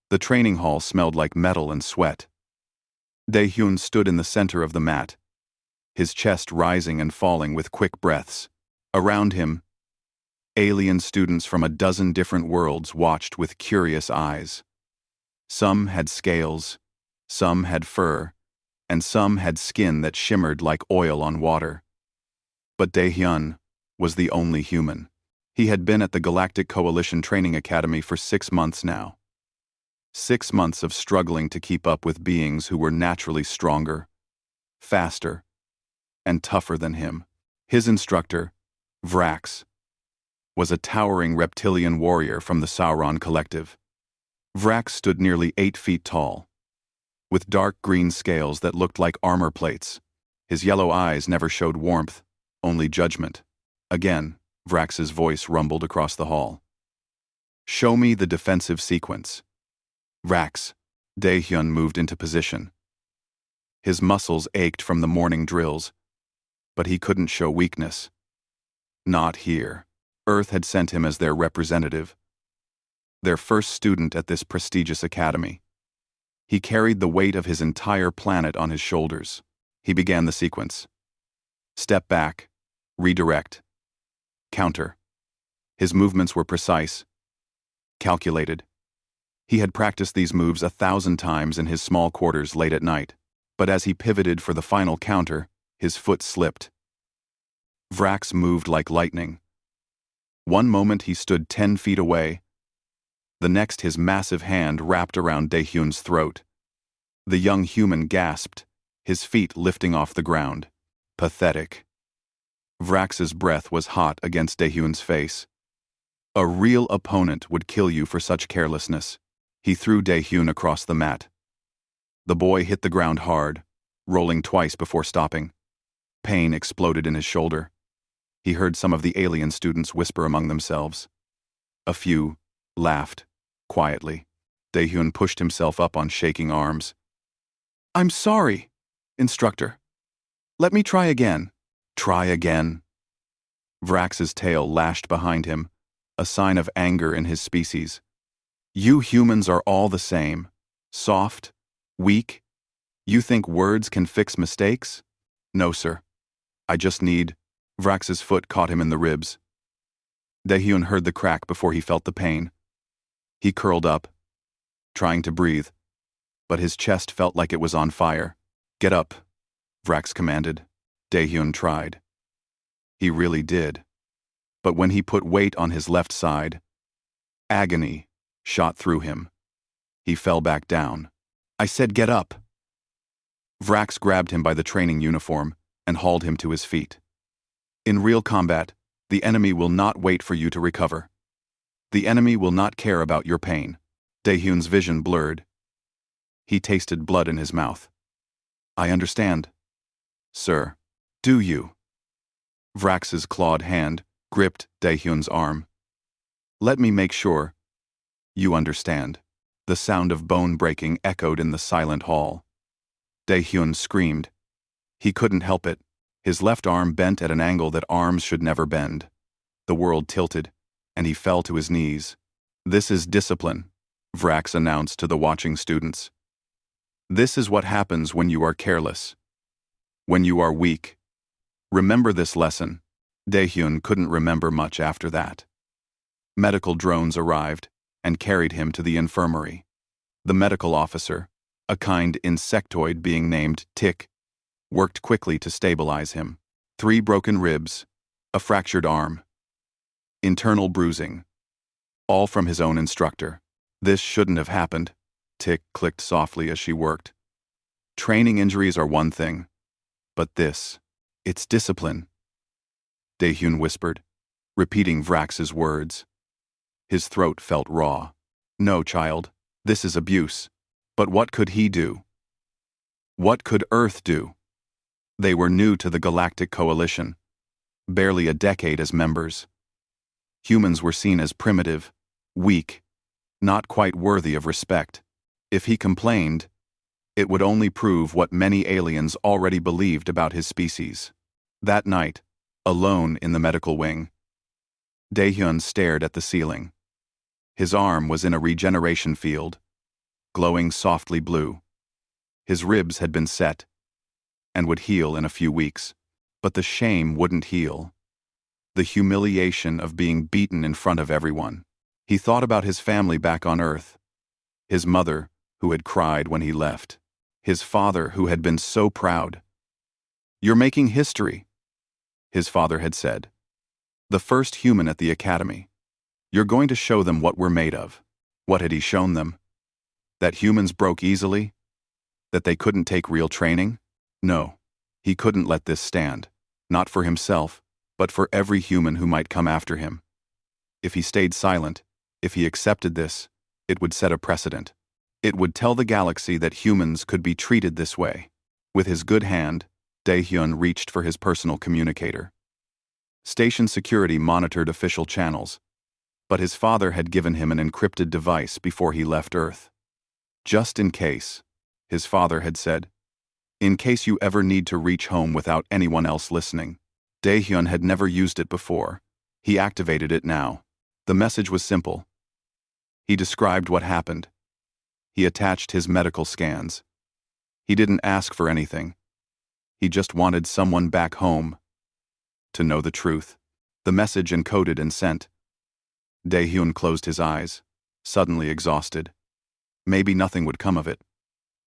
The training hall smelled like metal and sweat. Dae-hyun stood in the center of the mat, his chest rising and falling with quick breaths. Around him, alien students from a dozen different worlds watched with curious eyes. Some had scales, some had fur, and some had skin that shimmered like oil on water. But Dae-hyun was the only human. He had been at the Galactic Coalition Training Academy for 6 months now. 6 months of struggling to keep up with beings who were naturally stronger, faster, and tougher than him. His instructor, Vrax, was a towering reptilian warrior from the Sauron Collective. Vrax stood nearly 8 feet tall, with dark green scales that looked like armor plates. His yellow eyes never showed warmth, only judgment. Again, Vrax's voice rumbled across the hall. "Show me the defensive sequence." Vrax. Dae-hyun moved into position. His muscles ached from the morning drills, but he couldn't show weakness. Not here. Earth had sent him as their representative, their first student at this prestigious academy. He carried the weight of his entire planet on his shoulders. He began the sequence. Step back, redirect, counter. His movements were precise, calculated. He had practiced these moves 1,000 times in his small quarters late at night, but as he pivoted for the final counter, his foot slipped. Vrax moved like lightning. One moment he stood 10 feet away. The next his massive hand wrapped around Dae-hyun's throat. The young human gasped, his feet lifting off the ground. Pathetic. Vrax's breath was hot against Dae-hyun's face. A real opponent would kill you for such carelessness. He threw Dae-hyun across the mat. The boy hit the ground hard, rolling twice before stopping. Pain exploded in his shoulder. He heard some of the alien students whisper among themselves. A few laughed, quietly. Dae-hyun pushed himself up on shaking arms. "I'm sorry, instructor. Let me try again." "Try again?" Vrax's tail lashed behind him, a sign of anger in his species. "You humans are all the same. Soft, weak. You think words can fix mistakes?" "No, sir. I just need..." Vrax's foot caught him in the ribs. Dae-hyun heard the crack before he felt the pain. He curled up, trying to breathe, but his chest felt like it was on fire. "Get up," Vrax commanded. Dae-hyun tried. He really did. But when he put weight on his left side, agony shot through him. He fell back down. "I said get up." Vrax grabbed him by the training uniform and hauled him to his feet. "In real combat, the enemy will not wait for you to recover. The enemy will not care about your pain." Dae-hyun's vision blurred. He tasted blood in his mouth. "I understand, sir." "Do you?" Vrax's clawed hand gripped Dae-hyun's arm. "Let me make sure you understand." The sound of bone breaking echoed in the silent hall. Dae-hyun screamed. He couldn't help it. His left arm bent at an angle that arms should never bend. The world tilted, and he fell to his knees. "This is discipline," Vrax announced to the watching students. "This is what happens when you are careless. When you are weak. Remember this lesson." Dae-hyun couldn't remember much after that. Medical drones arrived and carried him to the infirmary. The medical officer, a kind insectoid being named Tick, worked quickly to stabilize him. 3 broken ribs, a fractured arm, internal bruising, all from his own instructor. "This shouldn't have happened," Tick clicked softly as she worked. "Training injuries are one thing, but this, it's discipline." Dae-hyun whispered, repeating Vrax's words. His throat felt raw. "No, child, this is abuse." But what could he do? What could Earth do? They were new to the Galactic Coalition, barely a decade as members. Humans were seen as primitive, weak, not quite worthy of respect. If he complained, it would only prove what many aliens already believed about his species. That night, alone in the medical wing, Dae-hyun stared at the ceiling. His arm was in a regeneration field, glowing softly blue. His ribs had been set and would heal in a few weeks, but the shame wouldn't heal. The humiliation of being beaten in front of everyone. He thought about his family back on Earth. His mother, who had cried when he left. His father, who had been so proud. "You're making history," his father had said. "The first human at the academy. You're going to show them what we're made of." What had he shown them? That humans broke easily? That they couldn't take real training? No, he couldn't let this stand. Not for himself, but for every human who might come after him. If he stayed silent, if he accepted this, it would set a precedent. It would tell the galaxy that humans could be treated this way. With his good hand, Daehyun reached for his personal communicator. Station security monitored official channels, but his father had given him an encrypted device before he left Earth. "Just in case," his father had said. "In case you ever need to reach home without anyone else listening." Daehyun had never used it before. He activated it now. The message was simple. He described what happened. He attached his medical scans. He didn't ask for anything. He just wanted someone back home to know the truth. The message encoded and sent. Daehyun closed his eyes, suddenly exhausted. Maybe nothing would come of it.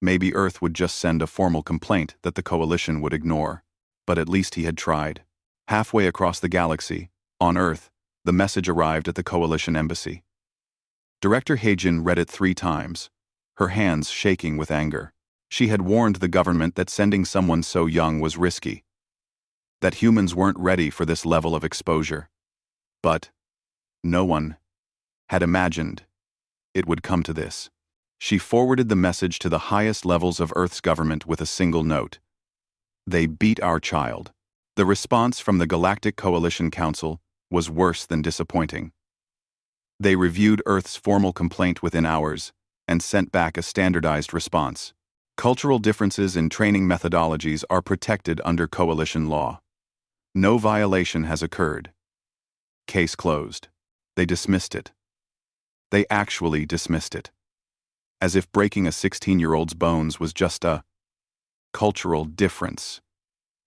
Maybe Earth would just send a formal complaint that the Coalition would ignore. But at least he had tried. Halfway across the galaxy, on Earth, the message arrived at the Coalition embassy. Director Haejin read it 3 times, her hands shaking with anger. She had warned the government that sending someone so young was risky, that humans weren't ready for this level of exposure. But no one had imagined it would come to this. She forwarded the message to the highest levels of Earth's government with a single note. "They beat our child." The response from the Galactic Coalition Council was worse than disappointing. They reviewed Earth's formal complaint within hours and sent back a standardized response. Cultural differences in training methodologies are protected under Coalition law. No violation has occurred. Case closed. They dismissed it. They actually dismissed it. As if breaking a 16-year-old's bones was just a cultural difference.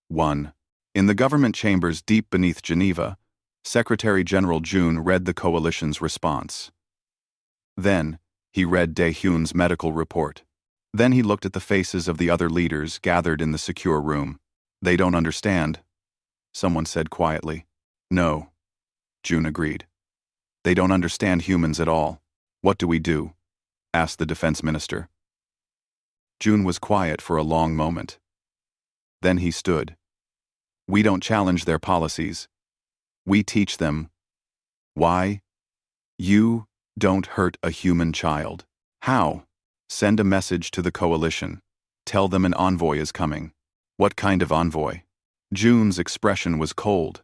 1. In the government chambers deep beneath Geneva, Secretary General June read the Coalition's response. Then, he read Daehyun's medical report. Then he looked at the faces of the other leaders gathered in the secure room. "They don't understand," someone said quietly. "No," June agreed. "They don't understand humans at all. What do we do?" asked the defense minister. June was quiet for a long moment. Then he stood. "We don't challenge their policies. We teach them. Why? You don't hurt a human child. How? Send a message to the Coalition. Tell them an envoy is coming." "What kind of envoy?" June's expression was cold.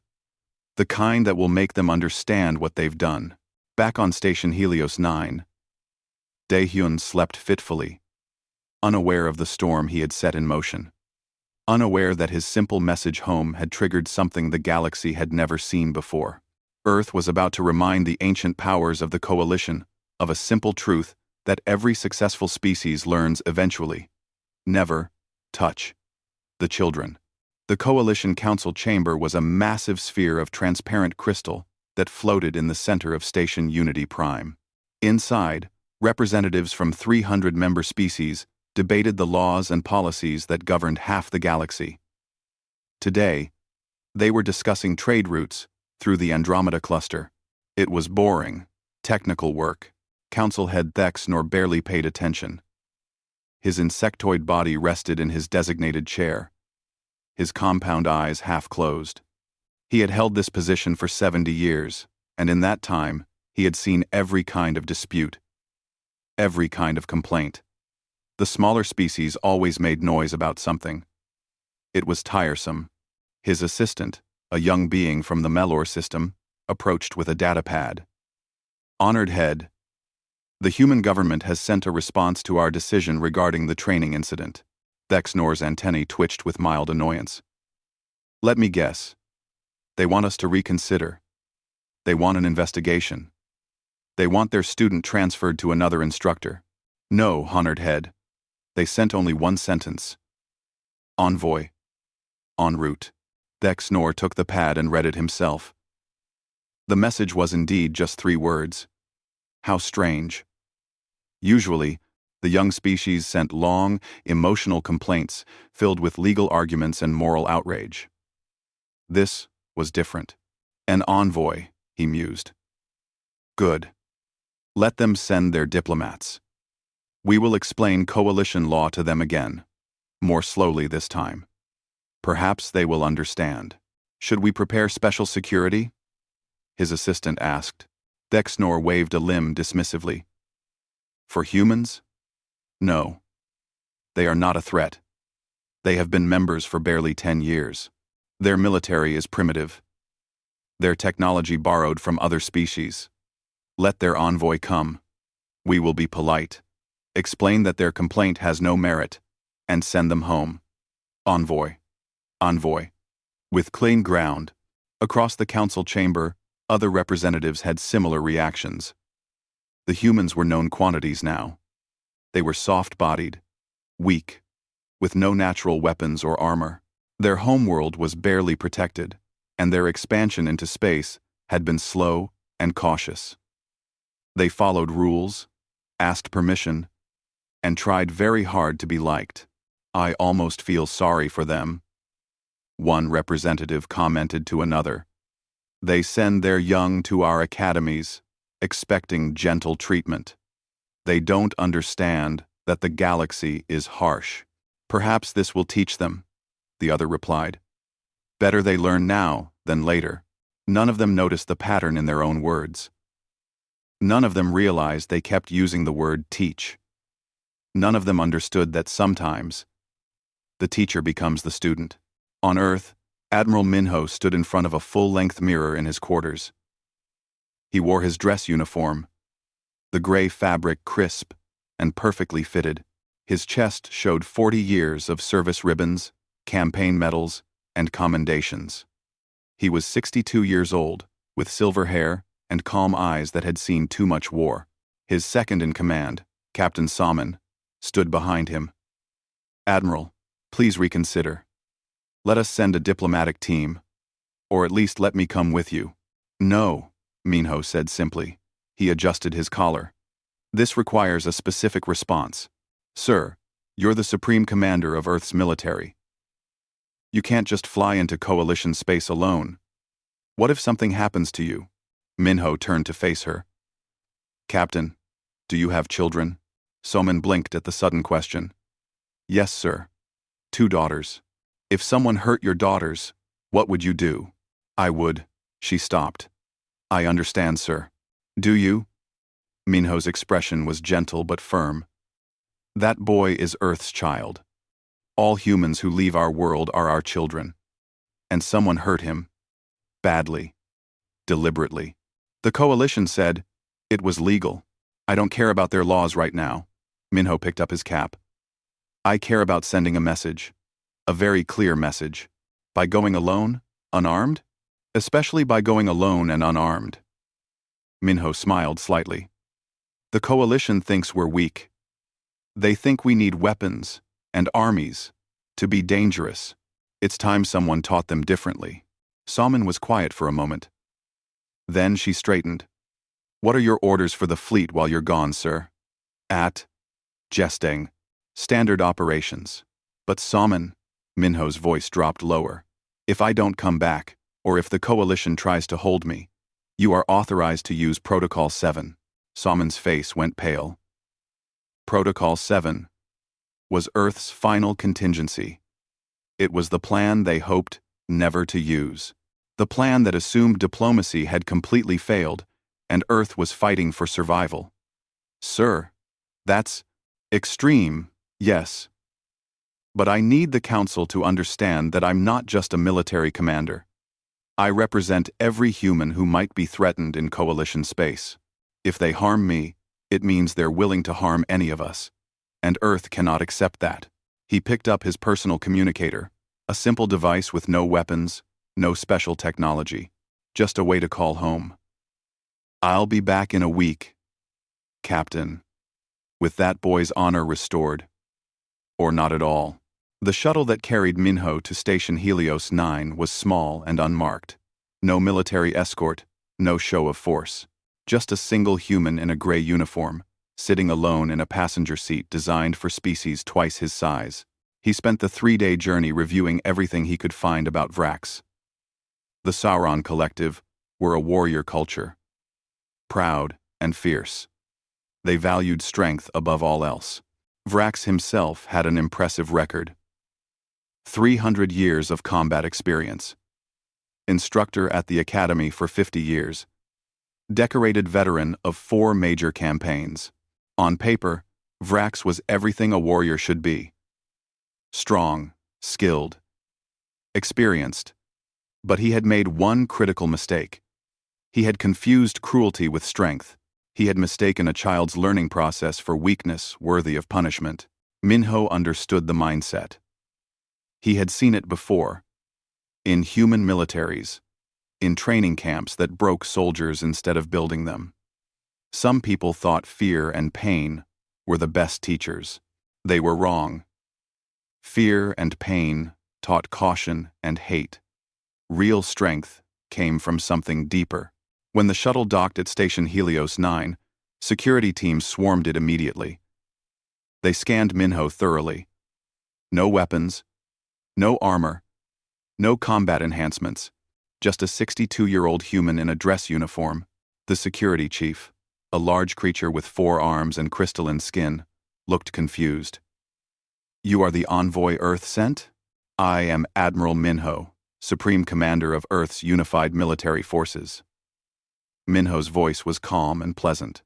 "The kind that will make them understand what they've done." Back on Station Helios 9, Daehyun slept fitfully, unaware of the storm he had set in motion. Unaware that his simple message home had triggered something the galaxy had never seen before. Earth was about to remind the ancient powers of the Coalition of a simple truth that every successful species learns eventually. Never touch the children. The Coalition Council chamber was a massive sphere of transparent crystal that floated in the center of Station Unity Prime. Inside, representatives from 300 member species debated the laws and policies that governed half the galaxy. Today, they were discussing trade routes through the Andromeda cluster. It was boring, technical work. Council head Thex nor barely paid attention. His insectoid body rested in his designated chair, his compound eyes half closed. He had held this position for 70 years, and in that time, he had seen every kind of dispute, every kind of complaint. The smaller species always made noise about something. It was tiresome. His assistant, a young being from the Melor system, approached with a data pad. "Honored head, the human government has sent a response to our decision regarding the training incident." Thexnor's antennae twitched with mild annoyance. "Let me guess. They want us to reconsider. They want an investigation. They want their student transferred to another instructor." No, honored head. They sent only one sentence. Envoy. En route. Dexnor took the pad and read it himself. The message was indeed just 3 words. How strange. Usually, the young species sent long, emotional complaints filled with legal arguments and moral outrage. This was different. An envoy, he mused. Good. Let them send their diplomats. We will explain coalition law to them again, more slowly this time. Perhaps they will understand. Should we prepare special security? His assistant asked. Dexnor waved a limb dismissively. For humans? No. They are not a threat. They have been members for barely 10 years. Their military is primitive. Their technology borrowed from other species. Let their envoy come. We will be polite. Explain that their complaint has no merit, and send them home. Envoy. Envoy. With clean ground, across the council chamber, other representatives had similar reactions. The humans were known quantities now. They were soft-bodied, weak, with no natural weapons or armor. Their homeworld was barely protected, and their expansion into space had been slow and cautious. They followed rules, asked permission, and tried very hard to be liked. I almost feel sorry for them. One representative commented to another. They send their young to our academies, expecting gentle treatment. They don't understand that the galaxy is harsh. Perhaps this will teach them, the other replied. Better they learn now than later. None of them noticed the pattern in their own words. None of them realized they kept using the word teach. None of them understood that sometimes the teacher becomes the student. On Earth, Admiral Minho stood in front of a full-length mirror in his quarters. He wore his dress uniform, the gray fabric crisp and perfectly fitted. His chest showed 40 years of service ribbons, campaign medals, and commendations. He was 62 years old, with silver hair and calm eyes that had seen too much war. His second-in-command, Captain Salmon, stood behind him. Admiral, please reconsider. Let us send a diplomatic team, or at least let me come with you. No, Minho said simply. He adjusted his collar. This requires a specific response. Sir, you're the supreme commander of Earth's military. You can't just fly into coalition space alone. What if something happens to you? Minho turned to face her. Captain, do you have children? Soman blinked at the sudden question. Yes, sir. 2 daughters. If someone hurt your daughters, what would you do? I would. She stopped. I understand, sir. Do you? Minho's expression was gentle but firm. That boy is Earth's child. All humans who leave our world are our children. And someone hurt him. Badly. Deliberately. The coalition said, it was legal. I don't care about their laws right now. Minho picked up his cap. I care about sending a message. A very clear message. By going alone, unarmed? Especially by going alone and unarmed. Minho smiled slightly. The coalition thinks we're weak. They think we need weapons and armies to be dangerous. It's time someone taught them differently. Salmon was quiet for a moment. Then she straightened. What are your orders for the fleet while you're gone, sir? Jesting. Standard operations. But Salmon, Minho's voice dropped lower. If I don't come back, or if the coalition tries to hold me, you are authorized to use Protocol 7. Salmon's face went pale. Protocol 7 was Earth's final contingency. It was the plan they hoped never to use. The plan that assumed diplomacy had completely failed, and Earth was fighting for survival. Sir, that's extreme, yes. But I need the Council to understand that I'm not just a military commander. I represent every human who might be threatened in coalition space. If they harm me, it means they're willing to harm any of us. And Earth cannot accept that. He picked up his personal communicator, a simple device with no weapons, no special technology, just a way to call home. I'll be back in a week, Captain. with that boy's honor restored. Or not at all. The shuttle that carried Minho to Station Helios 9 was small and unmarked. No military escort, no show of force. Just a single human in a gray uniform, sitting alone in a passenger seat designed for species twice his size. He spent the 3-day journey reviewing everything he could find about Vrax. The Sauron Collective were a warrior culture. Proud and fierce. They valued strength above all else. Vrax himself had an impressive record. 300 years of combat experience. Instructor at the Academy for 50 years. Decorated veteran of 4 major campaigns. On paper, Vrax was everything a warrior should be. Strong, skilled, experienced. But he had made one critical mistake. He had confused cruelty with strength. He had mistaken a child's learning process for weakness worthy of punishment. Minho understood the mindset. He had seen it before. In human militaries. In training camps that broke soldiers instead of building them. Some people thought fear and pain were the best teachers. They were wrong. Fear and pain taught caution and hate. Real strength came from something deeper. When the shuttle docked at Station Helios 9, security teams swarmed it immediately. They scanned Minho thoroughly. No weapons, no armor, no combat enhancements, just a 62-year-old human in a dress uniform. The security chief, a large creature with 4 arms and crystalline skin, looked confused. "You are the envoy Earth sent? I am Admiral Minho, Supreme Commander of Earth's unified military forces." Minho's voice was calm and pleasant.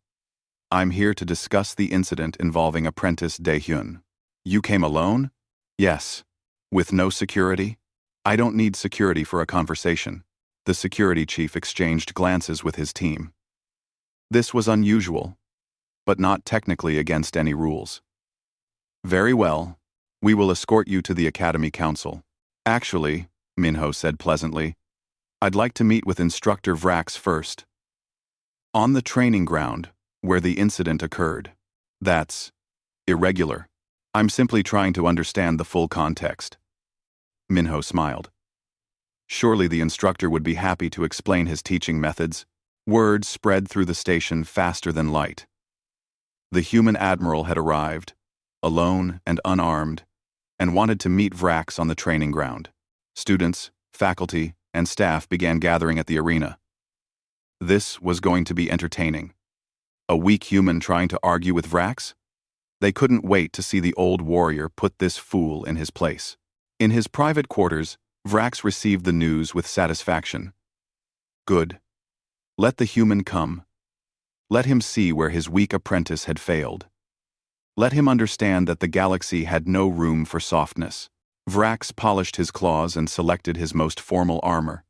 "I'm here to discuss the incident involving apprentice Daehyun. You came alone?" "Yes. With no security?" "I don't need security for a conversation." The security chief exchanged glances with his team. This was unusual, but not technically against any rules. "Very well. We will escort you to the Academy Council." "Actually," Minho said pleasantly, "I'd like to meet with Instructor Vrax first." "On the training ground, where the incident occurred." "That's irregular. I'm simply trying to understand the full context." Minho smiled. Surely the instructor would be happy to explain his teaching methods. Word spread through the station faster than light. The human admiral had arrived, alone and unarmed, and wanted to meet Vrax on the training ground. Students, faculty, and staff began gathering at the arena. This was going to be entertaining. A weak human trying to argue with Vrax? They couldn't wait to see the old warrior put this fool in his place. In his private quarters, Vrax received the news with satisfaction. Good. Let the human come. Let him see where his weak apprentice had failed. Let him understand that the galaxy had no room for softness. Vrax polished his claws and selected his most formal armor.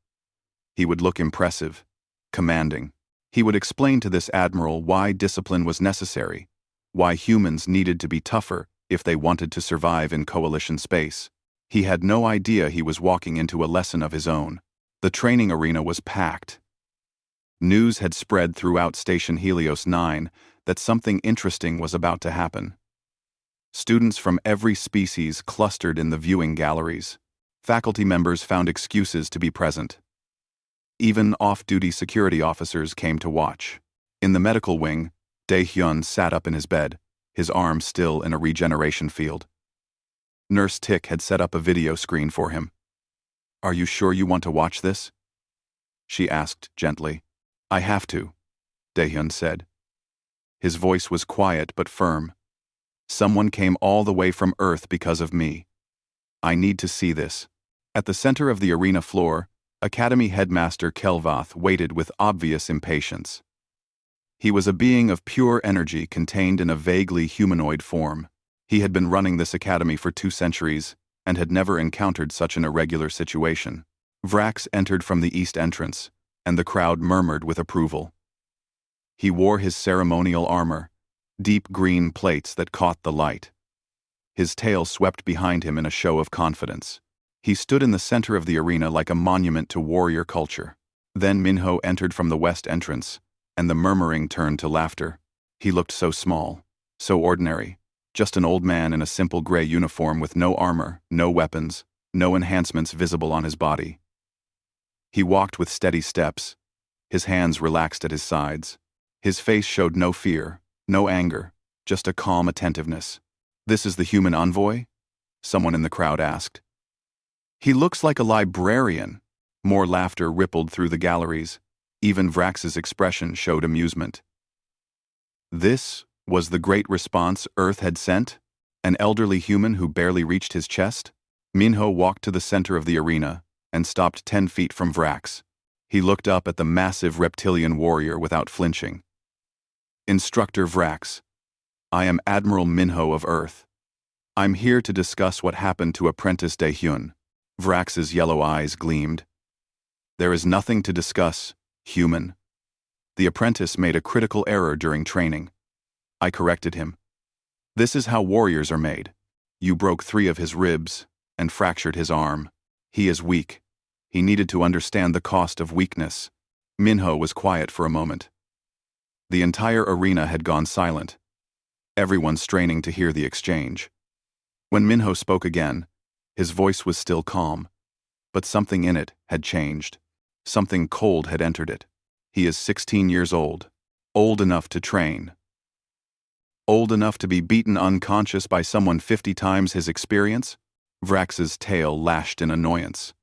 He would look impressive, commanding. He would explain to this admiral why discipline was necessary, why humans needed to be tougher if they wanted to survive in coalition space. He had no idea he was walking into a lesson of his own. The training arena was packed. News had spread throughout Station Helios 9 that something interesting was about to happen. Students from every species clustered in the viewing galleries. Faculty members found excuses to be present. Even off-duty security officers came to watch. In the medical wing, Daehyun sat up in his bed, his arm still in a regeneration field. Nurse Tick had set up a video screen for him. "Are you sure you want to watch this?" she asked gently. "I have to," Daehyun said. His voice was quiet but firm. "Someone came all the way from Earth because of me. I need to see this." At the center of the arena floor, Academy Headmaster Kelvath waited with obvious impatience. He was a being of pure energy contained in a vaguely humanoid form. He had been running this academy for 2 centuries and had never encountered such an irregular situation. Vrax entered from the east entrance, and the crowd murmured with approval. He wore his ceremonial armor, deep green plates that caught the light. His tail swept behind him in a show of confidence. He stood in the center of the arena like a monument to warrior culture. Then Minho entered from the west entrance, and the murmuring turned to laughter. He looked so small, So ordinary. Just an old man in a simple gray uniform with no armor, no weapons, no enhancements visible on his body. He walked with steady steps, his hands relaxed at his sides. His face showed no fear, no anger, just a calm attentiveness. "This is the human envoy?" someone in the crowd asked. "He looks like a librarian." More laughter rippled through the galleries. Even Vrax's expression showed amusement. This was the great response Earth had sent? An elderly human who barely reached his chest? Minho walked to the center of the arena and stopped 10 feet from Vrax. He looked up at the massive reptilian warrior without flinching. "Instructor Vrax, I am Admiral Minho of Earth. I'm here to discuss what happened to Apprentice Daehyun." Vrax's yellow eyes gleamed. "There is nothing to discuss, human. The apprentice made a critical error during training. I corrected him. This is how warriors are made. You broke 3 of his ribs and fractured his arm. He is weak. He needed to understand the cost of weakness." Minho was quiet for a moment. The entire arena had gone silent, everyone straining to hear the exchange. When Minho spoke again, his voice was still calm, but something in it had changed. Something cold had entered it. "He is 16 years old enough to train. Old enough to be beaten unconscious by someone 50 times his experience?" Vrax's tail lashed in annoyance.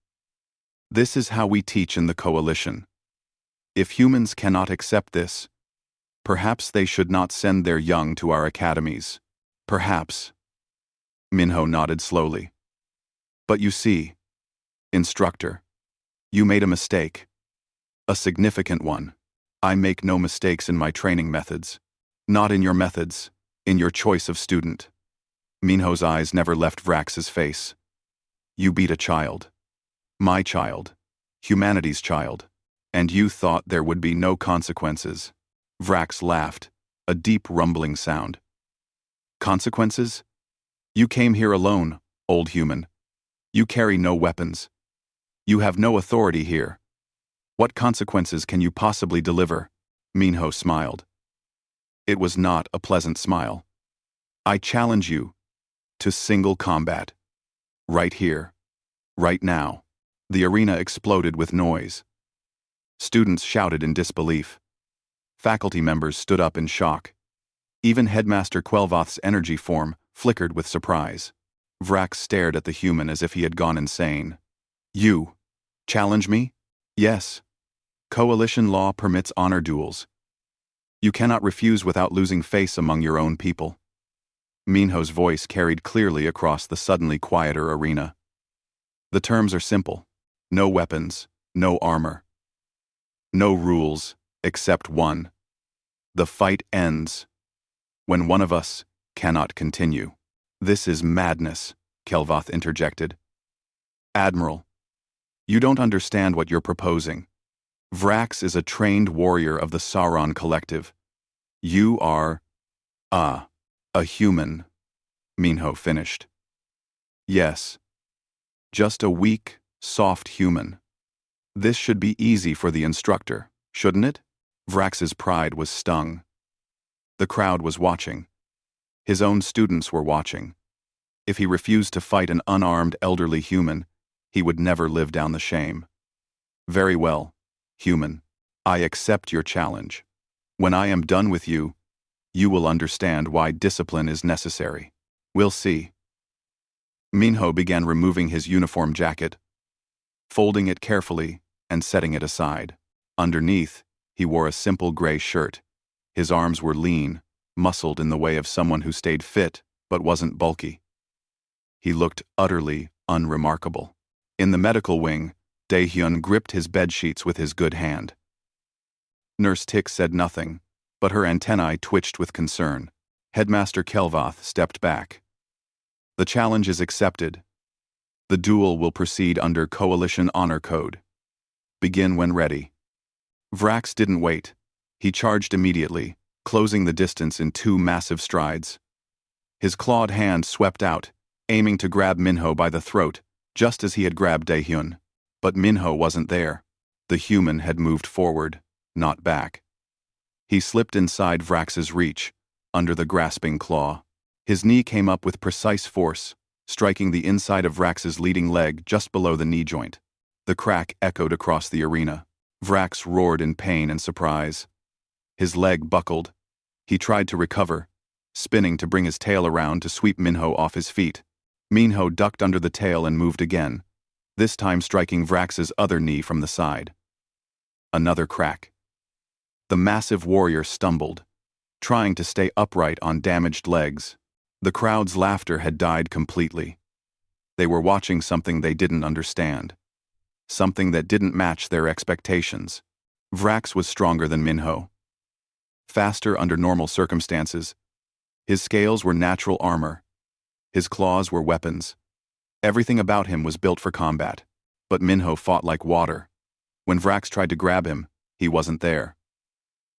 "This is how we teach in the Coalition. If humans cannot accept this, perhaps they should not send their young to our academies. Perhaps." Minho nodded slowly. "But you see, instructor, you made a mistake. A significant one. I make no mistakes in my training methods. Not in your methods, in your choice of student." Minho's eyes never left Vrax's face. "You beat a child. My child. Humanity's child. And you thought there would be no consequences." Vrax laughed, a deep rumbling sound. "Consequences? You came here alone, old human. You carry no weapons. You have no authority here. What consequences can you possibly deliver?" Minho smiled. It was not a pleasant smile. "I challenge you to single combat. Right here. Right now." The arena exploded with noise. Students shouted in disbelief. Faculty members stood up in shock. Even Headmaster Quel'Voth's energy form flickered with surprise. Vrax stared at the human as if he had gone insane. "You challenge me?" "Yes. Coalition law permits honor duels. You cannot refuse without losing face among your own people." Minho's voice carried clearly across the suddenly quieter arena. "The terms are simple. No weapons, no armor. No rules, except one. The fight ends when one of us cannot continue." "This is madness," Quel'Voth interjected. "Admiral, you don't understand what you're proposing. Vrax is a trained warrior of the Sauron Collective. You are, a human," Minho finished. "Yes. Just a weak, soft human. This should be easy for the instructor, shouldn't it?" Vrax's pride was stung. The crowd was watching. His own students were watching. If he refused to fight an unarmed elderly human, he would never live down the shame. "Very well, human. I accept your challenge. When I am done with you, you will understand why discipline is necessary. We'll see." Minho began removing his uniform jacket, folding it carefully and setting it aside. Underneath, he wore a simple gray shirt. His arms were lean, muscled in the way of someone who stayed fit but wasn't bulky. He looked utterly unremarkable. In the medical wing, Daehyun gripped his bedsheets with his good hand. Nurse Tick said nothing, but her antennae twitched with concern. Headmaster Quel'Voth stepped back. "The challenge is accepted. The duel will proceed under Coalition Honor Code. Begin when ready." Vrax didn't wait. He charged immediately, closing the distance in 2 massive strides. His clawed hand swept out, aiming to grab Minho by the throat, just as he had grabbed Daehyun. But Minho wasn't there. The human had moved forward, not back. He slipped inside Vrax's reach, under the grasping claw. His knee came up with precise force, striking the inside of Vrax's leading leg just below the knee joint. The crack echoed across the arena. Vrax roared in pain and surprise. His leg buckled. He tried to recover, spinning to bring his tail around to sweep Minho off his feet. Minho ducked under the tail and moved again, this time striking Vrax's other knee from the side. Another crack. The massive warrior stumbled, trying to stay upright on damaged legs. The crowd's laughter had died completely. They were watching something they didn't understand. Something that didn't match their expectations. Vrax was stronger than Minho. Faster under normal circumstances. His scales were natural armor. His claws were weapons. Everything about him was built for combat. But Minho fought like water. When Vrax tried to grab him, he wasn't there.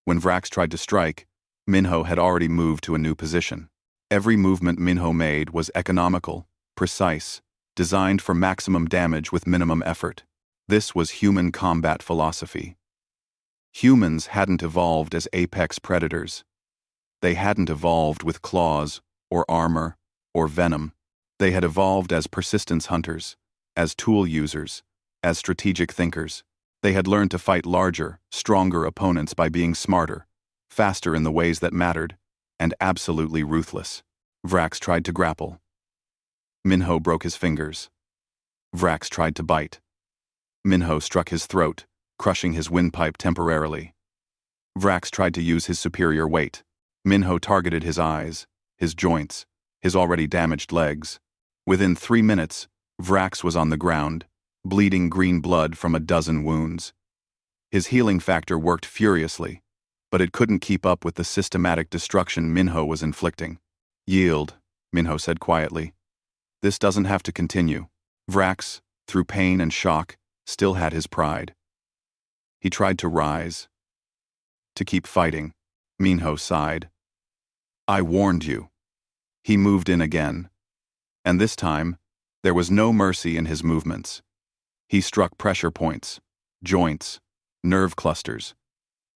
When Vrax tried to strike, Minho had already moved to a new position. Every movement Minho made was economical, precise, designed for maximum damage with minimum effort. This was human combat philosophy. Humans hadn't evolved as apex predators. They hadn't evolved with claws, or armor, or venom. They had evolved as persistence hunters, as tool users, as strategic thinkers. They had learned to fight larger, stronger opponents by being smarter, faster in the ways that mattered, and absolutely ruthless. Vrax tried to grapple. Minho broke his fingers. Vrax tried to bite. Minho struck his throat, crushing his windpipe temporarily. Vrax tried to use his superior weight. Minho targeted his eyes, his joints, his already damaged legs. Within 3 minutes, Vrax was on the ground, bleeding green blood from a dozen wounds. His healing factor worked furiously, but it couldn't keep up with the systematic destruction Minho was inflicting. "Yield," Minho said quietly. "This doesn't have to continue." Vrax, through pain and shock, still had his pride. He tried to rise. To keep fighting. Minho sighed. "I warned you." He moved in again. And this time, there was no mercy in his movements. He struck pressure points, joints, nerve clusters.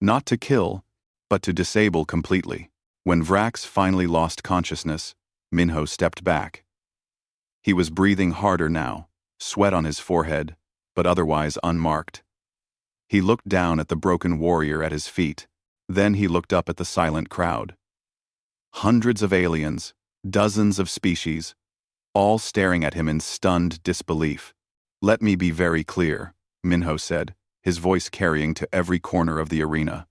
Not to kill, but to disable completely. When Vrax finally lost consciousness, Minho stepped back. He was breathing harder now, sweat on his forehead, but otherwise unmarked. He looked down at the broken warrior at his feet. Then he looked up at the silent crowd. Hundreds of aliens, dozens of species, all staring at him in stunned disbelief. "Let me be very clear," Minho said, his voice carrying to every corner of the arena.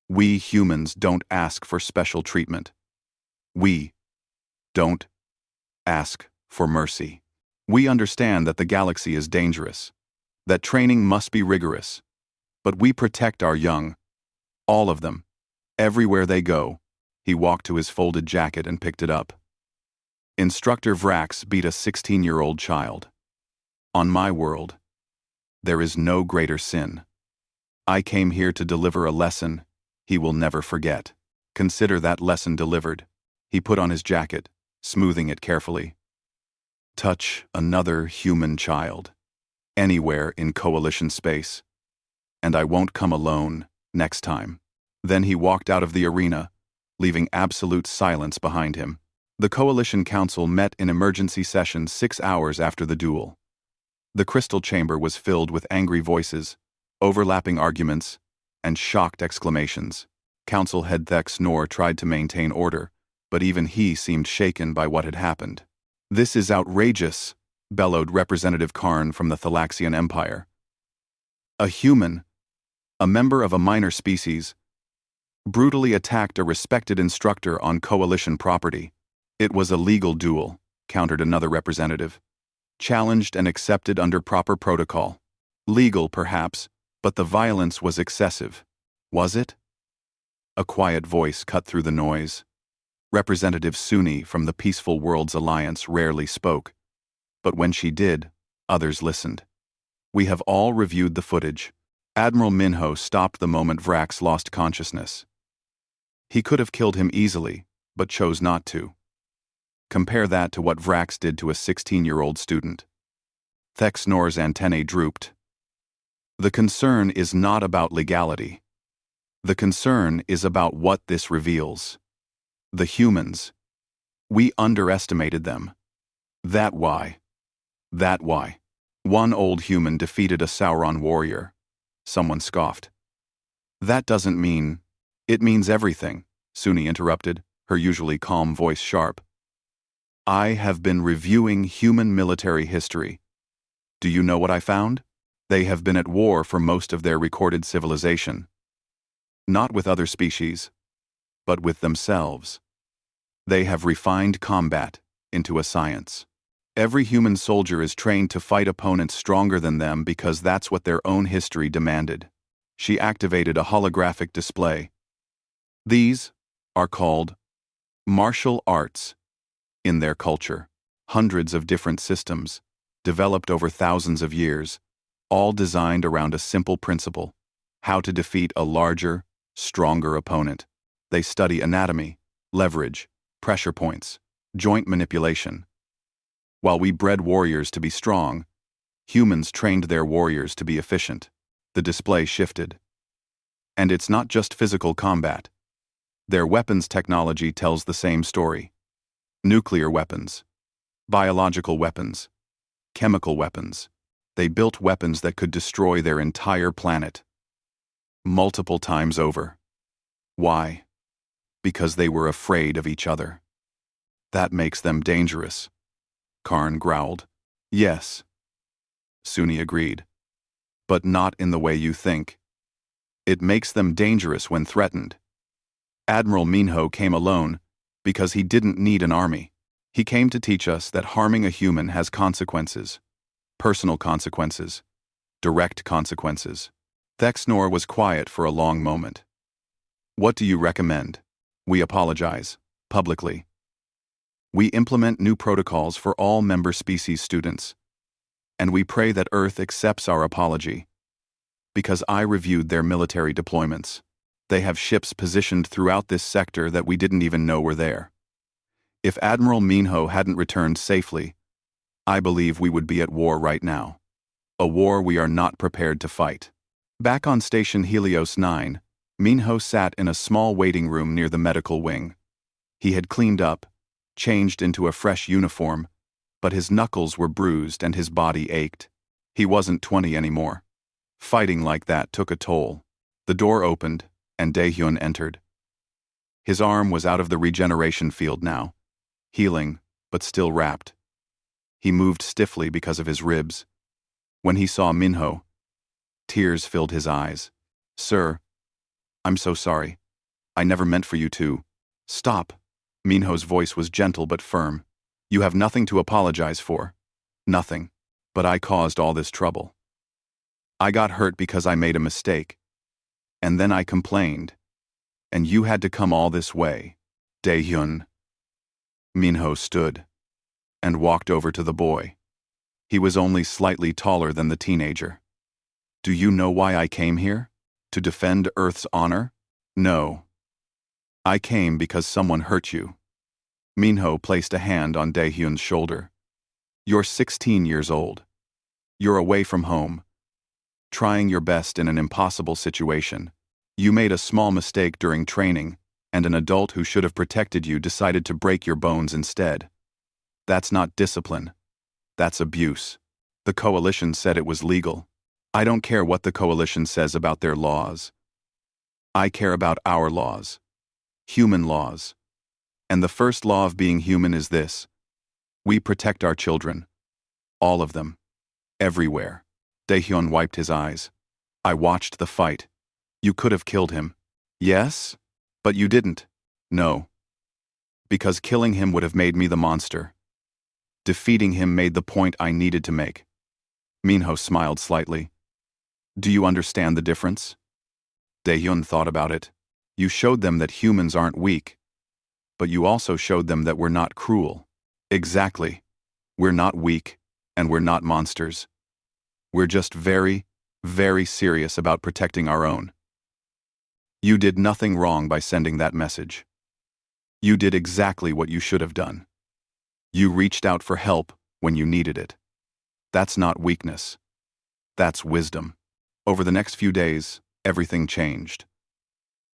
"We humans don't ask for special treatment. We don't ask for mercy. We understand that the galaxy is dangerous, that training must be rigorous, but we protect our young, all of them, everywhere they go." He walked to his folded jacket and picked it up. "Instructor Vrax beat a 16-year-old child. On my world, there is no greater sin. I came here to deliver a lesson he will never forget. Consider that lesson delivered." He put on his jacket, smoothing it carefully. "Touch another human child, anywhere in Coalition space, and I won't come alone next time." Then he walked out of the arena, leaving absolute silence behind him. The Coalition Council met in emergency session 6 hours after the duel. The crystal chamber was filled with angry voices, overlapping arguments, and shocked exclamations. Council head Thex Nor tried to maintain order, but even he seemed shaken by what had happened. "This is outrageous," bellowed Representative Karn from the Thalaxian Empire. "A human, a member of a minor species, brutally attacked a respected instructor on Coalition property." "It was a legal duel," countered another representative. "Challenged and accepted under proper protocol. Legal, perhaps, but the violence was excessive. Was it?" A quiet voice cut through the noise. Representative Suni from the Peaceful Worlds Alliance rarely spoke, but when she did, others listened. "We have all reviewed the footage." Admiral Minho stopped the moment Vrax lost consciousness. He could have killed him easily, but chose not to. Compare that to what Vrax did to a 16-year-old student. Thex Nor's antennae drooped. "The concern is not about legality. The concern is about what this reveals." The humans. We underestimated them. That why. That why. One old human defeated a Sauron warrior. Someone scoffed. That doesn't mean. It means everything, Suni interrupted, her usually calm voice sharp. I have been reviewing human military history. Do you know what I found? They have been at war for most of their recorded civilization. Not with other species, but with themselves. They have refined combat into a science. Every human soldier is trained to fight opponents stronger than them because that's what their own history demanded. She activated a holographic display. These are called martial arts. In their culture, hundreds of different systems, developed over thousands of years, all designed around a simple principle: how to defeat a larger, stronger opponent. They study anatomy, leverage, pressure points, joint manipulation. While we bred warriors to be strong, humans trained their warriors to be efficient. The display shifted. And it's not just physical combat. Their weapons technology tells the same story. Nuclear weapons, biological weapons, chemical weapons. They built weapons that could destroy their entire planet. Multiple times over. Why? Because they were afraid of each other. That makes them dangerous. Karn growled. Yes. Suni agreed. But not in the way you think. It makes them dangerous when threatened. Admiral Minho came alone because he didn't need an army. He came to teach us that harming a human has consequences. Personal consequences. Direct consequences. Thexnor was quiet for a long moment. What do you recommend? We apologize, publicly. We implement new protocols for all member species students. And we pray that Earth accepts our apology. Because I reviewed their military deployments. They have ships positioned throughout this sector that we didn't even know were there. If Admiral Minho hadn't returned safely, I believe we would be at war right now. A war we are not prepared to fight. Back on Station Helios 9, Minho sat in a small waiting room near the medical wing. He had cleaned up, changed into a fresh uniform, but his knuckles were bruised and his body ached. He wasn't 20 anymore. Fighting like that took a toll. The door opened, and Daehyun entered. His arm was out of the regeneration field now, healing, but still wrapped. He moved stiffly because of his ribs. When he saw Minho, tears filled his eyes. Sir, I'm so sorry. I never meant for you to. Stop. Minho's voice was gentle but firm. You have nothing to apologize for. Nothing. But I caused all this trouble. I got hurt because I made a mistake. And then I complained. And you had to come all this way. Daehyun. Minho stood and walked over to the boy. He was only slightly taller than the teenager. Do you know why I came here? To defend Earth's honor? No. I came because someone hurt you. Minho placed a hand on Daehyun's shoulder. You're 16 years old. You're away from home, trying your best in an impossible situation. You made a small mistake during training, and an adult who should have protected you decided to break your bones instead. That's not discipline. That's abuse. The coalition said it was legal. I don't care what the coalition says about their laws. I care about our laws. Human laws. And the first law of being human is this. We protect our children. All of them. Everywhere. Daehyun wiped his eyes. I watched the fight. You could have killed him. Yes? But you didn't. No. Because killing him would have made me the monster. Defeating him made the point I needed to make. Minho smiled slightly. Do you understand the difference? Daehyun thought about it. You showed them that humans aren't weak. But you also showed them that we're not cruel. Exactly. We're not weak, and we're not monsters. We're just very, very serious about protecting our own. You did nothing wrong by sending that message. You did exactly what you should have done. You reached out for help when you needed it. That's not weakness. That's wisdom. Over the next few days, everything changed.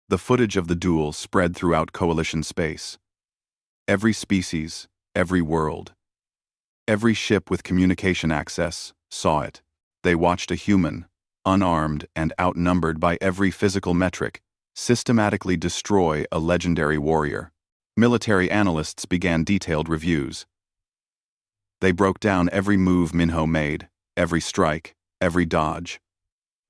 The footage of the duel spread throughout Coalition space. Every species, every world, every ship with communication access saw it. They watched a human, unarmed and outnumbered by every physical metric, systematically destroy a legendary warrior. Military analysts began detailed reviews. They broke down every move Minho made, every strike, every dodge.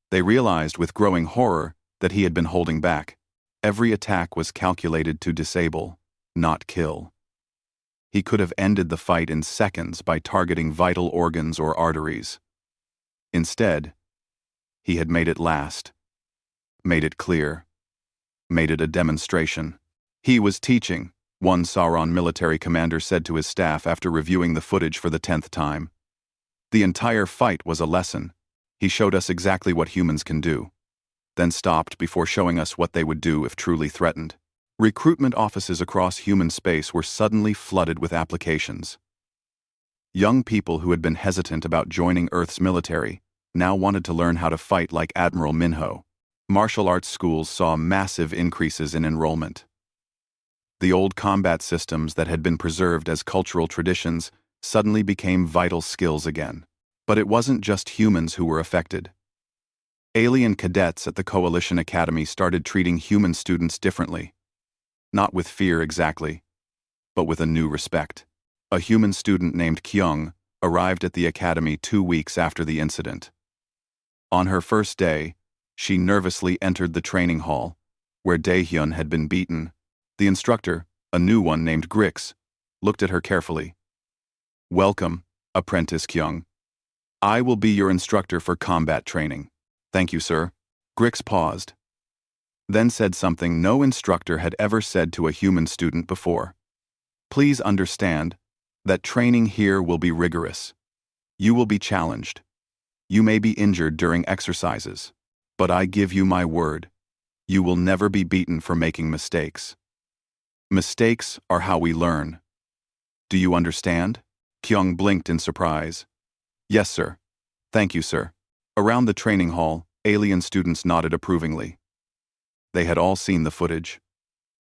They realized with growing horror that he had been holding back. Every attack was calculated to disable, not kill. He could have ended the fight in seconds by targeting vital organs or arteries. Instead, he had made it last, made it clear, made it a demonstration. He was teaching, one Sauron military commander said to his staff after reviewing the footage for the 10th time. The entire fight was a lesson. He showed us exactly what humans can do, then stopped before showing us what they would do if truly threatened. Recruitment offices across human space were suddenly flooded with applications. Young people who had been hesitant about joining Earth's military now wanted to learn how to fight like Admiral Minho. Martial arts schools saw massive increases in enrollment. The old combat systems that had been preserved as cultural traditions suddenly became vital skills again. But it wasn't just humans who were affected. Alien cadets at the Coalition Academy started treating human students differently. Not with fear exactly, but with a new respect. A human student named Kyung arrived at the academy 2 weeks after the incident. On her first day, she nervously entered the training hall, where Daehyun had been beaten. The instructor, a new one named Grix, looked at her carefully. "Welcome, Apprentice Kyung. I will be your instructor for combat training." "Thank you, sir." Grix paused, then said something no instructor had ever said to a human student before. "Please understand that training here will be rigorous. You will be challenged. You may be injured during exercises, but I give you my word, you will never be beaten for making mistakes. Mistakes are how we learn. Do you understand?" Kyung blinked in surprise. "Yes, sir. Thank you, sir." Around the training hall, alien students nodded approvingly. They had all seen the footage.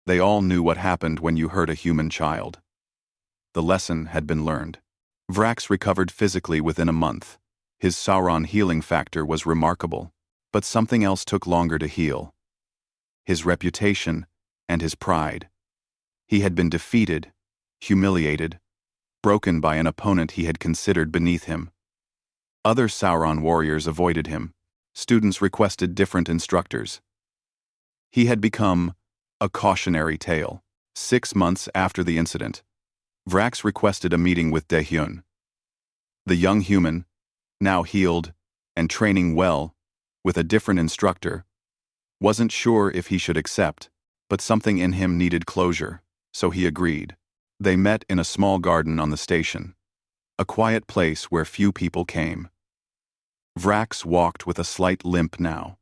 They all knew what happened when you hurt a human child. The lesson had been learned. Vrax recovered physically within a month. His Sauron healing factor was remarkable, but something else took longer to heal. His reputation and his pride. He had been defeated, humiliated, broken by an opponent he had considered beneath him. Other Sauron warriors avoided him. Students requested different instructors. He had become a cautionary tale. 6 months after the incident, Vrax requested a meeting with Daehyun. The young human, now healed and training well with a different instructor, wasn't sure if he should accept, but something in him needed closure, so he agreed. They met in a small garden on the station, a quiet place where few people came. Vrax walked with a slight limp now,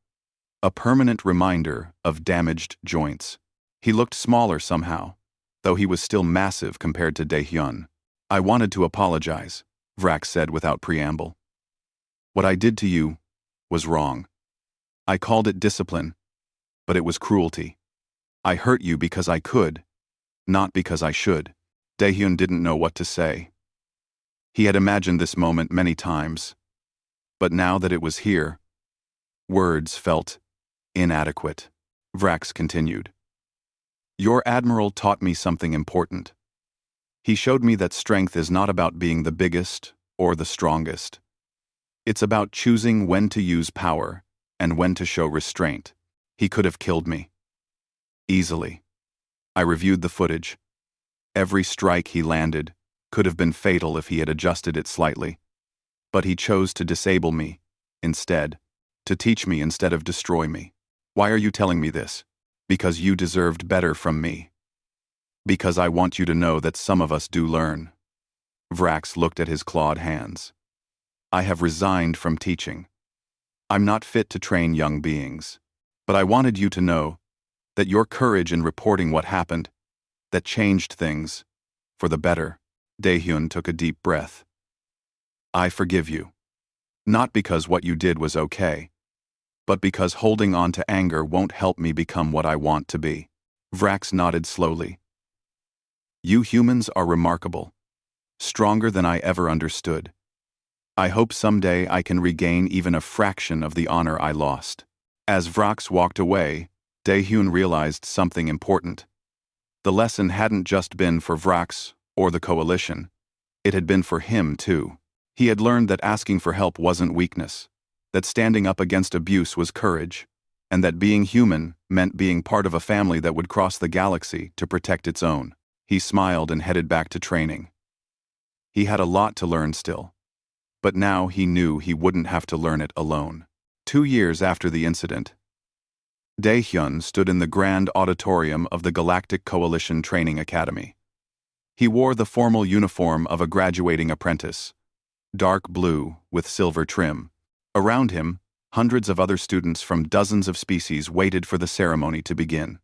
a permanent reminder of damaged joints. He looked smaller somehow, though he was still massive compared to Daehyun. "I wanted to apologize," Vrax said without preamble. "What I did to you was wrong. I called it discipline, but it was cruelty. I hurt you because I could, not because I should." Daehyun didn't know what to say. He had imagined this moment many times, but now that it was here, words felt inadequate. Vrax continued. "Your admiral taught me something important. He showed me that strength is not about being the biggest or the strongest. It's about choosing when to use power and when to show restraint. He could have killed me. Easily. I reviewed the footage. Every strike he landed could have been fatal if he had adjusted it slightly. But he chose to disable me instead, to teach me instead of destroy me. Why are you telling me this? Because you deserved better from me. Because I want you to know that some of us do learn." Vrax looked at his clawed hands. "I have resigned from teaching. I'm not fit to train young beings. But I wanted you to know that your courage in reporting what happened, that changed things, for the better." Daehyun took a deep breath. "I forgive you. Not because what you did was okay, but because holding on to anger won't help me become what I want to be." Vrax nodded slowly. You humans are remarkable. Stronger than I ever understood. I hope someday I can regain even a fraction of the honor I lost. As Vrax walked away, Daehyun realized something important. The lesson hadn't just been for Vrax or the Coalition. It had been for him, too. He had learned that asking for help wasn't weakness, that standing up against abuse was courage, and that being human meant being part of a family that would cross the galaxy to protect its own. He smiled and headed back to training. He had a lot to learn still. But now he knew he wouldn't have to learn it alone. 2 years after the incident, Daehyun stood in the grand auditorium of the Galactic Coalition Training Academy. He wore the formal uniform of a graduating apprentice, dark blue with silver trim. Around him, hundreds of other students from dozens of species waited for the ceremony to begin.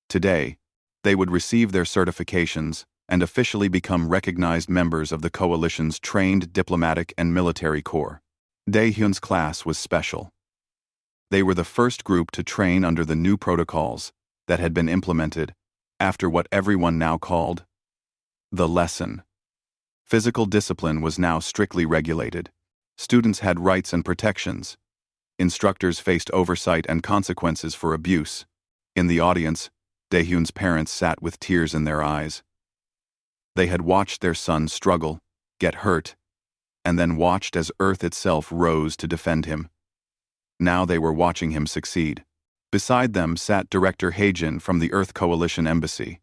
Today, they would receive their certifications and officially become recognized members of the Coalition's trained diplomatic and military corps. Daehyun's class was special. They were the first group to train under the new protocols that had been implemented after what everyone now called the lesson. Physical discipline was now strictly regulated. Students had rights and protections. Instructors faced oversight and consequences for abuse. In the audience, Daehyun's parents sat with tears in their eyes. They had watched their son struggle, get hurt, and then watched as Earth itself rose to defend him. Now they were watching him succeed. Beside them sat Director Heijin from the Earth Coalition Embassy.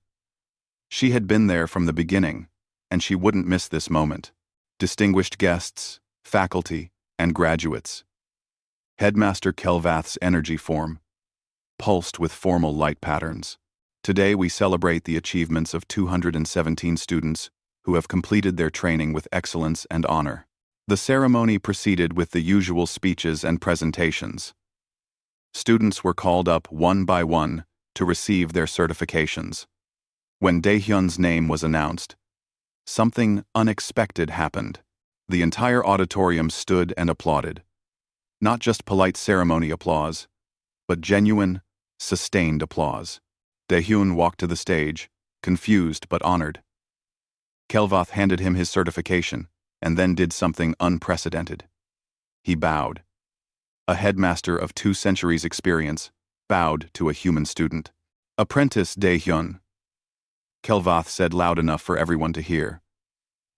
She had been there from the beginning, and she wouldn't miss this moment. Distinguished guests, faculty, and graduates. Headmaster Kelvath's energy form, pulsed with formal light patterns. Today we celebrate the achievements of 217 students who have completed their training with excellence and honor. The ceremony proceeded with the usual speeches and presentations. Students were called up one by one to receive their certifications. When Daehyun's name was announced, something unexpected happened. The entire auditorium stood and applauded. Not just polite ceremony applause, but genuine, sustained applause. Daehyun walked to the stage, confused but honored. Kelvath handed him his certification, and then did something unprecedented. He bowed. A headmaster of 2 centuries' experience bowed to a human student. Apprentice Daehyun, Kelvath said loud enough for everyone to hear.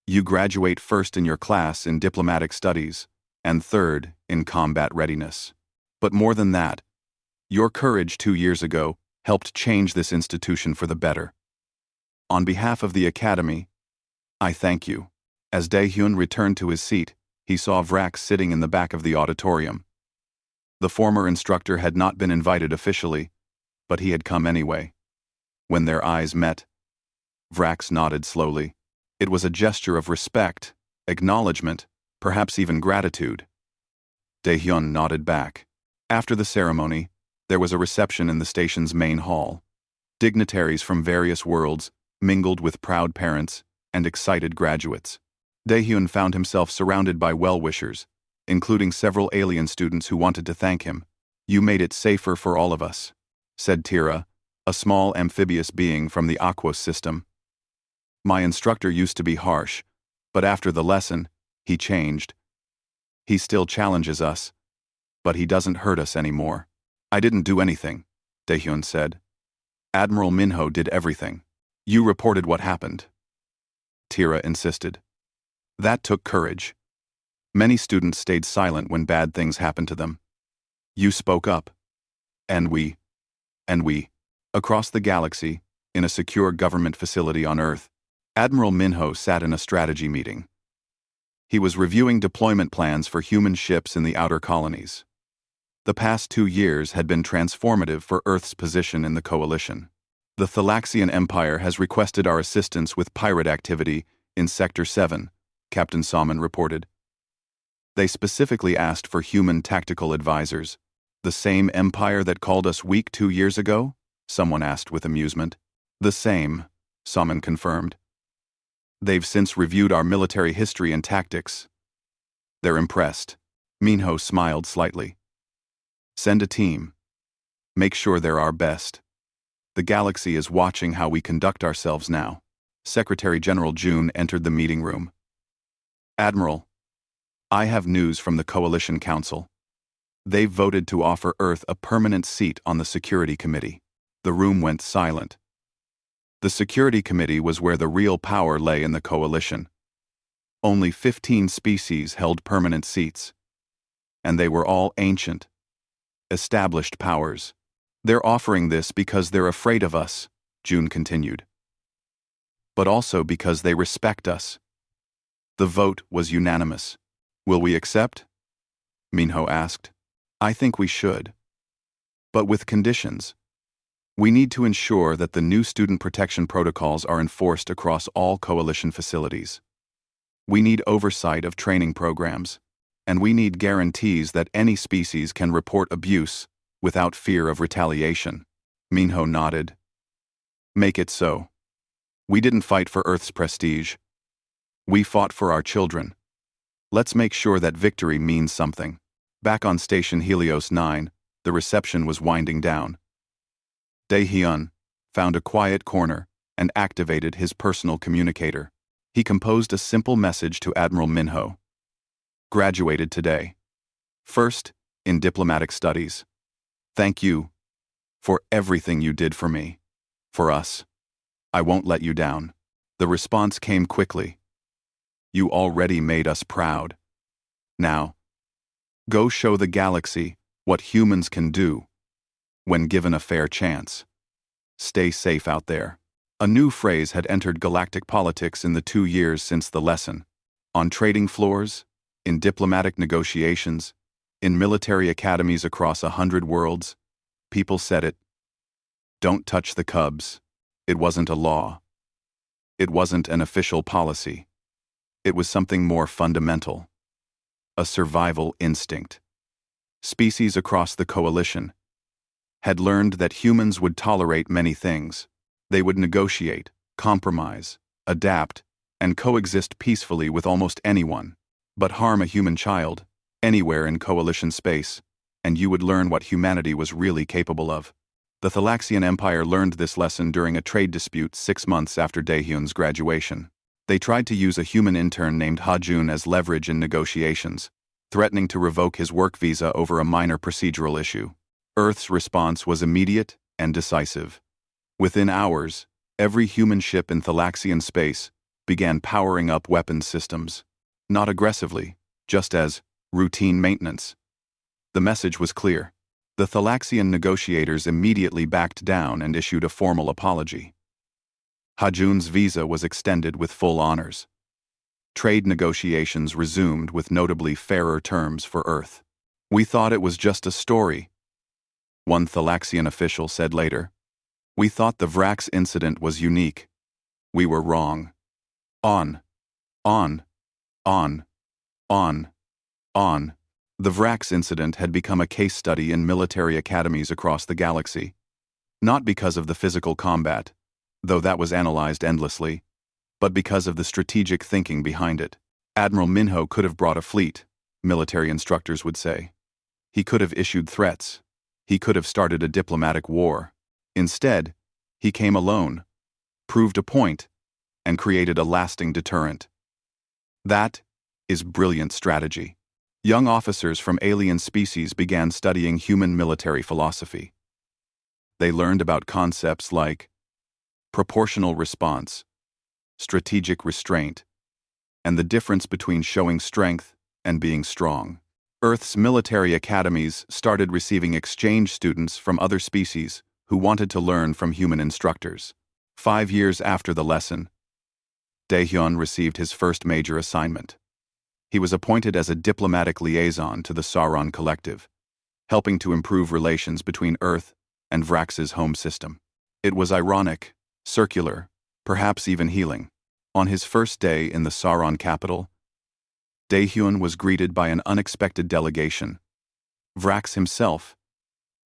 You graduate first in your class in diplomatic studies, and third in combat readiness. But more than that, your courage 2 years ago helped change this institution for the better. On behalf of the Academy, I thank you. As Daehyun returned to his seat, he saw Vrax sitting in the back of the auditorium. The former instructor had not been invited officially, but he had come anyway. When their eyes met, Vrax nodded slowly. It was a gesture of respect, acknowledgement, perhaps even gratitude. Daehyun nodded back. After the ceremony, there was a reception in the station's main hall. Dignitaries from various worlds mingled with proud parents and excited graduates. Daehyun found himself surrounded by well-wishers, including several alien students who wanted to thank him. You made it safer for all of us, said Tira, a small amphibious being from the Aquos system. My instructor used to be harsh, but after the lesson, he changed. He still challenges us, but he doesn't hurt us anymore. I didn't do anything, Daehyun said. Admiral Minho did everything. You reported what happened. Tira insisted. That took courage. Many students stayed silent when bad things happened to them. You spoke up. And we. Across the galaxy, in a secure government facility on Earth, Admiral Minho sat in a strategy meeting. He was reviewing deployment plans for human ships in the outer colonies. The past 2 years had been transformative for Earth's position in the Coalition. The Thalaxian Empire has requested our assistance with pirate activity in Sector 7, Captain Salmon reported. They specifically asked for human tactical advisors. The same empire that called us weak 2 years ago? Someone asked with amusement. The same, Salmon confirmed. They've since reviewed our military history and tactics. They're impressed. Minho smiled slightly. Send a team. Make sure they're our best. The galaxy is watching how we conduct ourselves now. Secretary General June entered the meeting room. Admiral, I have news from the Coalition Council. They've voted to offer Earth a permanent seat on the Security Committee. The room went silent. The Security Committee was where the real power lay in the Coalition. Only 15 species held permanent seats. And they were all ancient, established powers. They're offering this because they're afraid of us, June continued. But also because they respect us. The vote was unanimous. Will we accept? Minho asked. I think we should. But with conditions. We need to ensure that the new student protection protocols are enforced across all Coalition facilities. We need oversight of training programs, and we need guarantees that any species can report abuse without fear of retaliation. Minho nodded. Make it so. We didn't fight for Earth's prestige. We fought for our children. Let's make sure that victory means something. Back on Station Helios 9, the reception was winding down. Dae-hyun found a quiet corner and activated his personal communicator. He composed a simple message to Admiral Minho. Graduated today. First, in diplomatic studies. Thank you for everything you did for me. For us. I won't let you down. The response came quickly. You already made us proud. Now, go show the galaxy what humans can do when given a fair chance. Stay safe out there. A new phrase had entered galactic politics in the 2 years since the lesson. On trading floors, in diplomatic negotiations, in military academies across 100 worlds, people said it. Don't touch the cubs. It wasn't a law. It wasn't an official policy. It was something more fundamental. A survival instinct. Species across the Coalition had learned that humans would tolerate many things. They would negotiate, compromise, adapt, and coexist peacefully with almost anyone. But harm a human child, anywhere in Coalition space, and you would learn what humanity was really capable of. The Thalaxian Empire learned this lesson during a trade dispute 6 months after Dae-hyun's graduation. They tried to use a human intern named Ha-jun as leverage in negotiations, threatening to revoke his work visa over a minor procedural issue. Earth's response was immediate and decisive. Within hours, every human ship in Thalaxian space began powering up weapons systems. Not aggressively, just as routine maintenance. The message was clear. The Thalaxian negotiators immediately backed down and issued a formal apology. Ha-jun's visa was extended with full honors. Trade negotiations resumed with notably fairer terms for Earth. We thought it was just a story, one Thalaxian official said later. We thought the Vrax incident was unique. We were wrong. On. The Vrax incident had become a case study in military academies across the galaxy. Not because of the physical combat, though that was analyzed endlessly, but because of the strategic thinking behind it. Admiral Minho could have brought a fleet, military instructors would say. He could have issued threats. He could have started a diplomatic war. Instead, he came alone, proved a point, and created a lasting deterrent. That is brilliant strategy. Young officers from alien species began studying human military philosophy. They learned about concepts like proportional response, strategic restraint, and the difference between showing strength and being strong. Earth's military academies started receiving exchange students from other species who wanted to learn from human instructors. 5 years after the lesson, Dae-hyun received his first major assignment. He was appointed as a diplomatic liaison to the Sauron Collective, helping to improve relations between Earth and Vrax's home system. It was ironic, circular, perhaps even healing. On his first day in the Sauron capital, Dae-hyun was greeted by an unexpected delegation. Vrax himself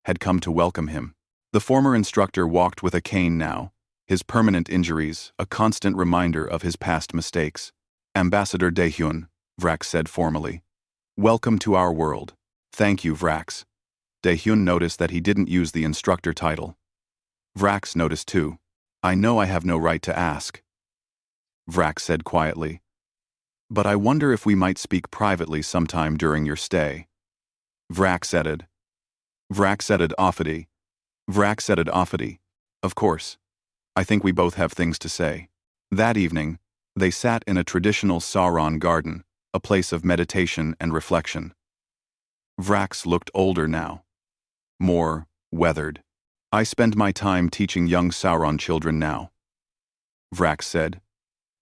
had come to welcome him. The former instructor walked with a cane now, his permanent injuries a constant reminder of his past mistakes. Ambassador Dae-hyun, Vrax said formally. Welcome to our world. Thank you, Vrax. Dae-hyun noticed that he didn't use the instructor title. Vrax noticed too. I know I have no right to ask. Vrax said quietly. But I wonder if we might speak privately sometime during your stay. Vrax added. Vrax added offity. Vrax added offity. Of course. I think we both have things to say. That evening, they sat in a traditional Sauron garden, a place of meditation and reflection. Vrax looked older now. More weathered. I spend my time teaching young Sauron children now. Vrax said.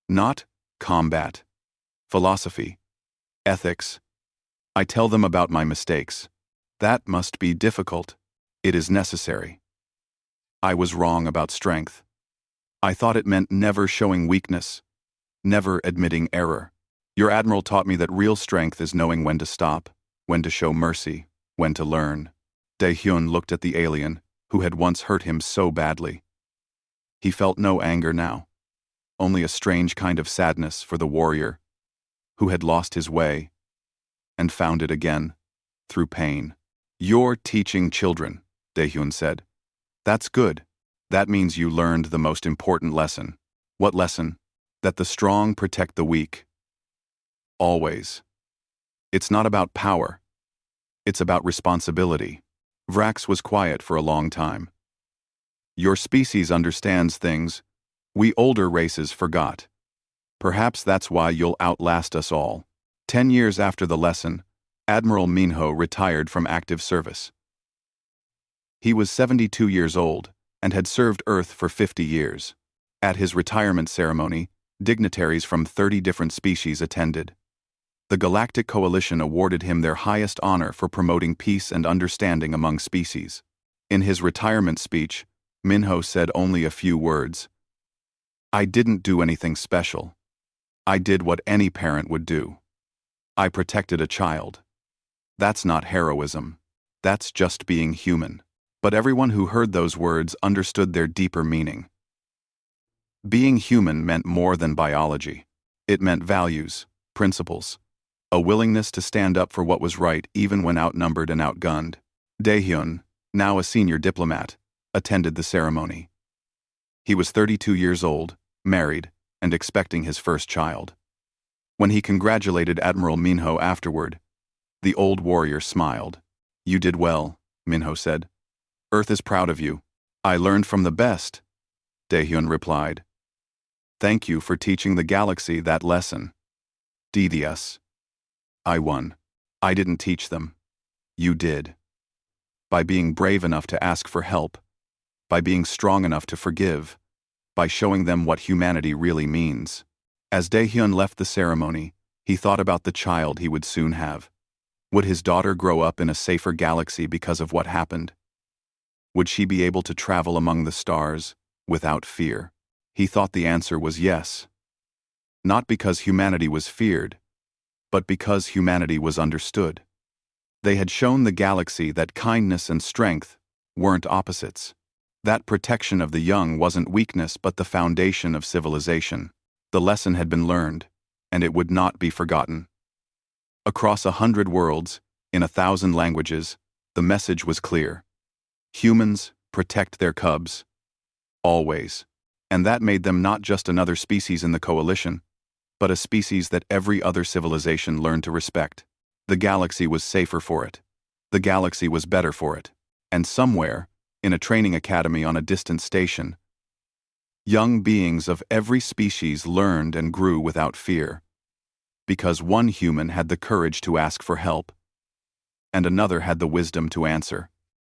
Not combat. Philosophy. Ethics. I tell them about my mistakes. That must be difficult. It is necessary. I was wrong about strength. I thought it meant never showing weakness, never admitting error. Your admiral taught me that real strength is knowing when to stop, when to show mercy, when to learn. Daehyun looked at the alien, who had once hurt him so badly. He felt no anger now, only a strange kind of sadness for the warrior, who had lost his way, and found it again, through pain. You're teaching children, Daehyun said. That's good. That means you learned the most important lesson. What lesson? That the strong protect the weak. Always. It's not about power. It's about responsibility. Vrax was quiet for a long time. Your species understands things we older races forgot. Perhaps that's why you'll outlast us all. 10 years after the lesson, Admiral Minho retired from active service. He was 72 years old and had served Earth for 50 years. At his retirement ceremony, dignitaries from 30 different species attended. The Galactic Coalition awarded him their highest honor for promoting peace and understanding among species. In his retirement speech, Minho said only a few words. I didn't do anything special. I did what any parent would do. I protected a child. That's not heroism. That's just being human. But everyone who heard those words understood their deeper meaning. Being human meant more than biology. It meant values, principles, a willingness to stand up for what was right even when outnumbered and outgunned. Daehyun, now a senior diplomat, attended the ceremony. He was 32 years old, married, and expecting his first child. When he congratulated Admiral Minho afterward, the old warrior smiled. You did well, Minho said. Earth is proud of you. I learned from the best, Daehyun replied. Thank you for teaching the galaxy that lesson. DDS. I won. I didn't teach them. You did. By being brave enough to ask for help, by being strong enough to forgive, by showing them what humanity really means. As Daehyun left the ceremony, he thought about the child he would soon have. Would his daughter grow up in a safer galaxy because of what happened? Would she be able to travel among the stars, without fear? He thought the answer was yes. Not because humanity was feared, but because humanity was understood. They had shown the galaxy that kindness and strength weren't opposites. That protection of the young wasn't weakness but the foundation of civilization. The lesson had been learned, and it would not be forgotten. Across 100 worlds, in 1,000 languages, the message was clear. Humans protect their cubs. Always. And that made them not just another species in the coalition, but a species that every other civilization learned to respect. The galaxy was safer for it. The galaxy was better for it. And somewhere, in a training academy on a distant station, young beings of every species learned and grew without fear, because one human had the courage to ask for help, and another had the wisdom to answer.